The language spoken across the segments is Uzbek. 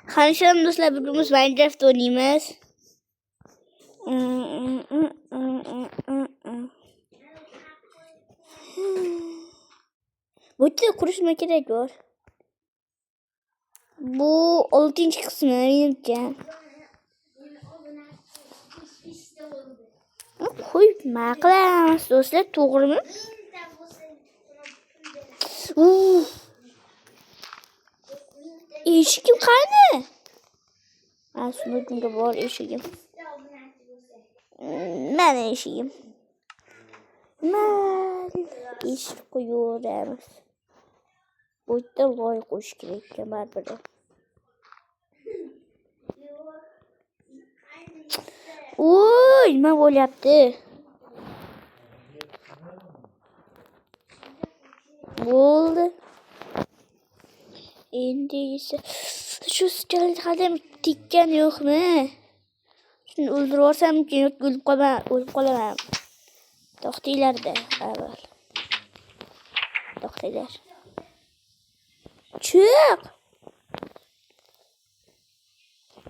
Konuşalım dostlar, bugün Minecraft oynayacağız. Burada kuruşma gerek var. Bu 6. kısmı oynayacağım. Koyma qilamiz do'stlar, to'g'rimi? Eshigim qani? Aslında bunga bor eshigim. Mana eshigim. Eshik qo'yaveramiz. Bu yerda loy qo'yish kerak ekan baribir. Oy, nima bo'lyapti? Bo'ldi. Endi esa shu skalet qadam tekkan yo'qmi? Shuni o'ldirib olsam-ki, o'lib qolaman. To'xtinglar-da, avval. To'xtinglar. Chiq.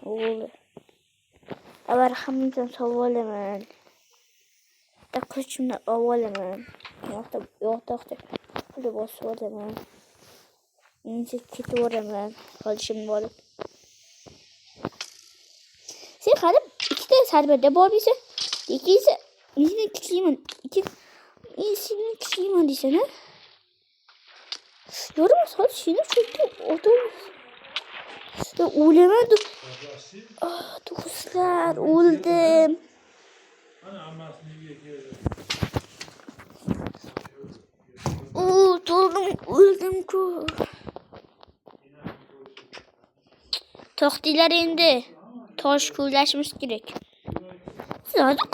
Bo'ldi. Avval hammadan savolaman. Taqlichimni avolaman. Yo'q. Buni bosib olaman. Endi ketaveraman. Qolishimni olib. Sen qarab, ikkita sarbarda bor bo'lsa, ikkisi meni kuchliman. Seni kuchliman desana. Yorma sol seni chunki o'tim. O'laman. Do'stlar, o'ldim. O'ldim-ku. To'xtinglar endi. Tosh ko'lashimiz kerak. Hozir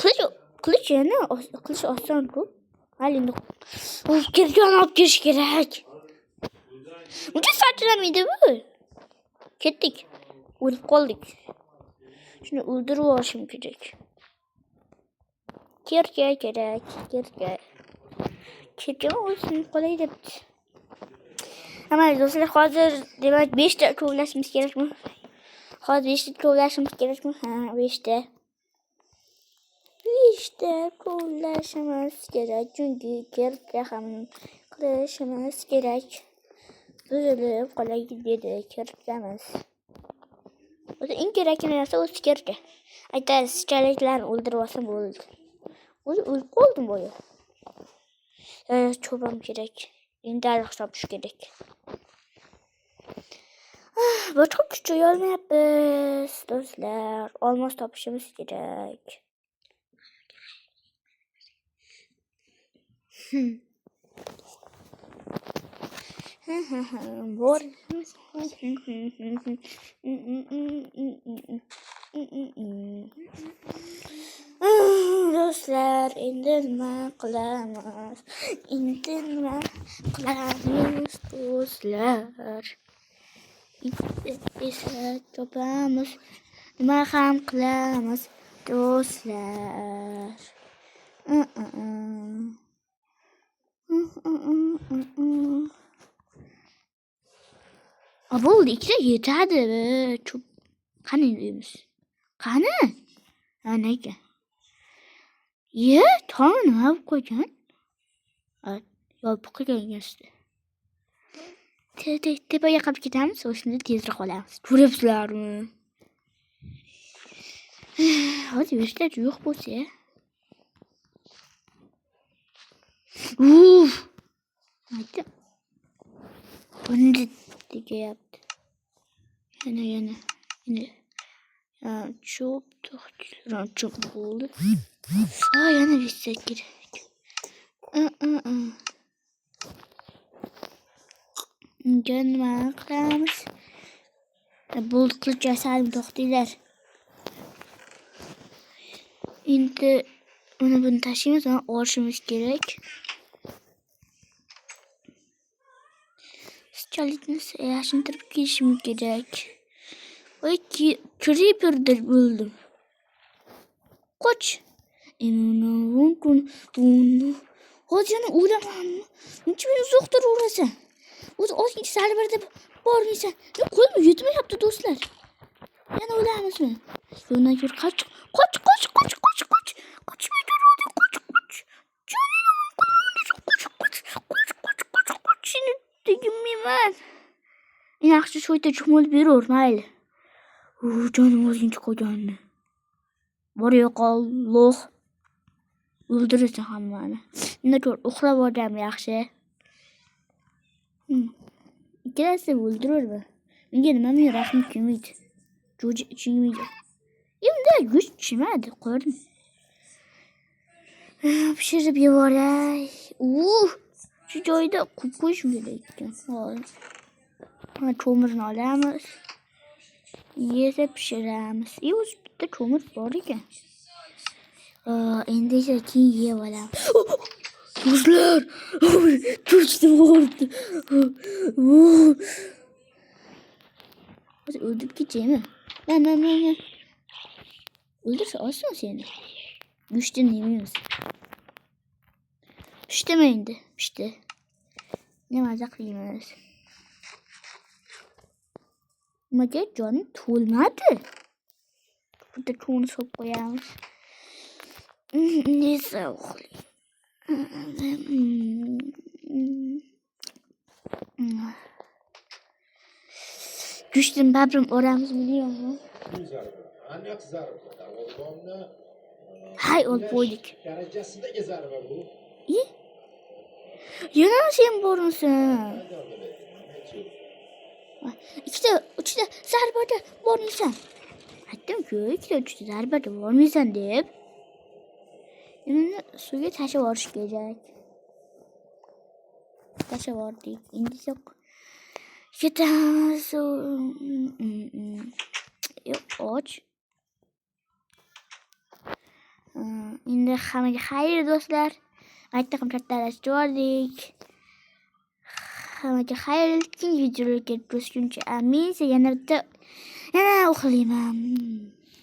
qilich yana qilish oson-ku. Hali endi kirgan olib kelish kerak. Uncha sachramaydi bu. Ketdik. O'lib qoldik. Shuni o'ldirib olishim kerak. Kirga kerak. Kirga o'lsin qolay debdi. Ama do'stlar, hozir demak 5 ta ko'lashimiz kerakmi? Hozir 5 ta ko'lashimiz kerakmi? Ha, 5 ta. 5 ta ko'lashimiz kerak. Chunki kirga ham qilishimiz kerak. Buzilib qolay dedi kirgamiz. O'zi eng kerakli narsa o'zi kirga. Aytasiz, chaliklarni o'ldirib olsam bo'ldi. O'zi o'lib qoldim boya. Cho'pam kerak. Endi ariq topish kerak. Boshqa kuch olmayapmiz do'stlar. Olmos topishimiz kerak. Bor. Do'stlar, endi nima qilamiz? Do'stlar? Esa topamiz. Nima ham qilamiz do'stlar? Bo'ldi, ikkita yetadi. Qani deymiz? Qani? Anaga. Tomni nima bo'lib qo'ygan? Yopib qo'ygan emasdi. Tepaga qolib ketamiz, o'shanda tezroq olamiz. Ko'ryapsizlarmi? Hozir yurishlar yo'q bo'lsa. Aytdi. Buni deyapti. Yana. Cho'p to'xtaylar, cho'p bo'ldi. Yana bitsak kerak. Nima qilamiz? Bo'ldi, qilich yasadim, to'xtaylar. Endi buni tashlaymiz, olishimiz kerak. Chalikni yashintirib kelishim kerak. Voy, creeperdir bo'ldim. Qoch. Hozir yana o'lamanmi? Uncha meni uzoqda urasan. O'zi ozgincha sarbarda bormaysan. Qo'lim yetmayapti do'stlar. Yana o'lamizmi? Yo'ldan yur, qoch. Qochmay turadi, qoch. Qoch. Seni tegmayman. Yaxshi sho'yta cho'milib yuraver, mayli. Jonim o'zgincha qo'ygonni. Bor yo'q Alloh. O'ldirasan hammani. Endi ko'r, uxlab olsam yaxshi. Ikkalasi o'ldiraverma. Menga nima men rahmim kelmaydi. Jo'ja ichingmaydi. Endi go'sht pishmadi, qo'rdim. Pishirib yuboray. Shu joyda qo'yib qo'yishim kerak ekan. Mana cho'mirni olamiz. Yesa pishiramiz. O'zi bitta cho'mir bor ekan. Endi esa keyin yeb olamiz. Do'stlar, ko'chdi bordi. Hozir o'ldirib ketaymi? Mana. O'ldirsa olsin seni. Go'shtini yemaymiz. Pishdimi endi? Pishdi. Nima qilamiz? Nimaga jonim to'lmadi? Bitta cho'ni solib qo'yamiz. Nesa go'shtini babrim oramiz millionmi? Hay, olib qo'ydik. Darajasidagi zarba bu. Yana sen bormisan? Uchta zarbada bormisan. Aytdim-ku, uchta zarbada bormisan deb. Endi suvga tashlab yuborish kerak. Tashlab yubordik. Endi yo'q. Ketamiz. Och. Endi hammaga xayr do'stlar. Aytdim kattalashib yubordik. Hammaga xayr, keyingi videolarga ko'rishguncha amin. Yana uxlayman.